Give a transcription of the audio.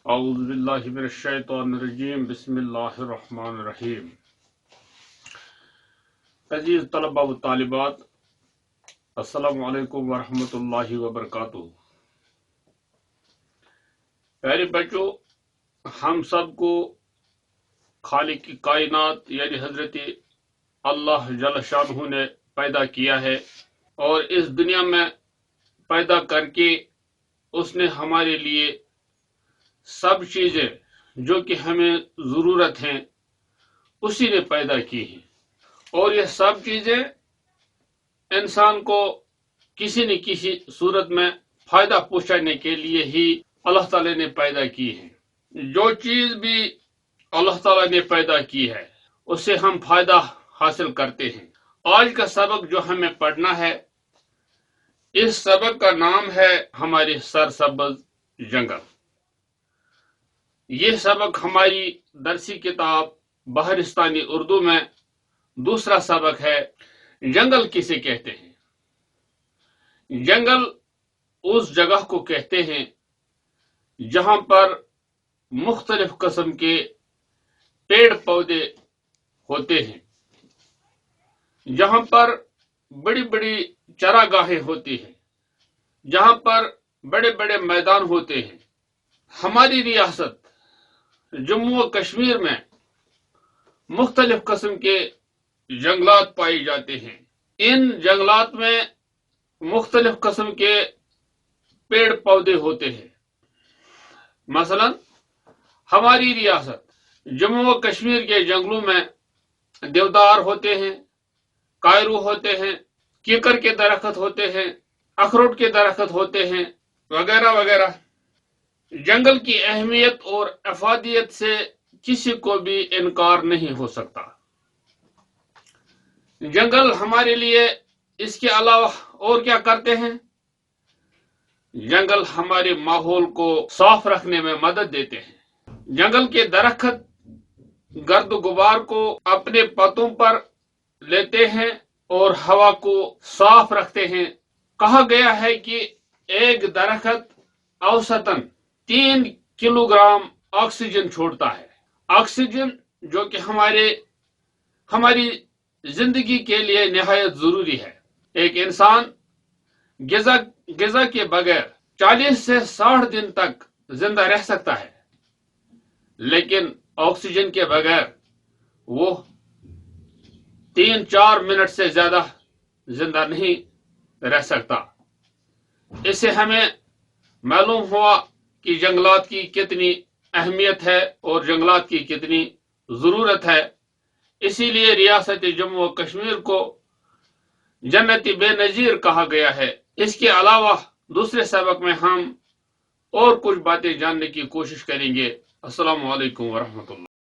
اعوذ باللہ من الشیطان الرجیم بسم اللہ الرحمن الرحیم۔ عزیز طلبہ و طالبات، السلام علیکم ورحمۃ اللہ وبرکاتہ۔ پیارے بچوں، ہم سب کو خالق کی کائنات یعنی حضرت اللہ جل شانہ نے پیدا کیا ہے، اور اس دنیا میں پیدا کر کے اس نے ہمارے لیے سب چیزیں جو کہ ہمیں ضرورت ہیں اسی نے پیدا کی ہیں، اور یہ سب چیزیں انسان کو کسی نہ کسی صورت میں فائدہ پہنچانے کے لیے ہی اللہ تعالی نے پیدا کی ہے۔ جو چیز بھی اللہ تعالی نے پیدا کی ہے اس سے ہم فائدہ حاصل کرتے ہیں۔ آج کا سبق جو ہمیں پڑھنا ہے، اس سبق کا نام ہے ہماری سرسبز جنگل۔ یہ سبق ہماری درسی کتاب بہارستانی اردو میں دوسرا سبق ہے۔ جنگل کسے کہتے ہیں؟ جنگل اس جگہ کو کہتے ہیں جہاں پر مختلف قسم کے پیڑ پودے ہوتے ہیں، جہاں پر بڑی بڑی چراگاہیں ہوتی ہیں، جہاں پر بڑے بڑے میدان ہوتے ہیں۔ ہماری ریاست جموں و کشمیر میں مختلف قسم کے جنگلات پائے جاتے ہیں۔ ان جنگلات میں مختلف قسم کے پیڑ پودے ہوتے ہیں۔ مثلا ہماری ریاست جموں و کشمیر کے جنگلوں میں دیودار ہوتے ہیں، کائرو ہوتے ہیں، کیکر کے درخت ہوتے ہیں، اخروٹ کے درخت ہوتے ہیں، وغیرہ وغیرہ۔ جنگل کی اہمیت اور افادیت سے کسی کو بھی انکار نہیں ہو سکتا۔ جنگل ہمارے لیے اس کے علاوہ اور کیا کرتے ہیں؟ جنگل ہمارے ماحول کو صاف رکھنے میں مدد دیتے ہیں۔ جنگل کے درخت گرد و غبار کو اپنے پتوں پر لیتے ہیں اور ہوا کو صاف رکھتے ہیں۔ کہا گیا ہے کہ ایک درخت اوسطاً 3 کلو گرام آکسیجن چھوڑتا ہے۔ آکسیجن جو کہ ہماری زندگی کے لیے نہایت ضروری ہے۔ ایک انسان غذا کے بغیر 40 سے 60 دن تک زندہ رہ سکتا ہے، لیکن آکسیجن کے بغیر وہ 3-4 منٹ سے زیادہ زندہ نہیں رہ سکتا۔ اس سے ہمیں معلوم ہوا کہ جنگلات کی کتنی اہمیت ہے اور جنگلات کی کتنی ضرورت ہے۔ اسی لیے ریاست جموں و کشمیر کو جنت بے نظیر کہا گیا ہے۔ اس کے علاوہ دوسرے سبق میں ہم اور کچھ باتیں جاننے کی کوشش کریں گے۔ السلام علیکم ورحمۃ اللہ۔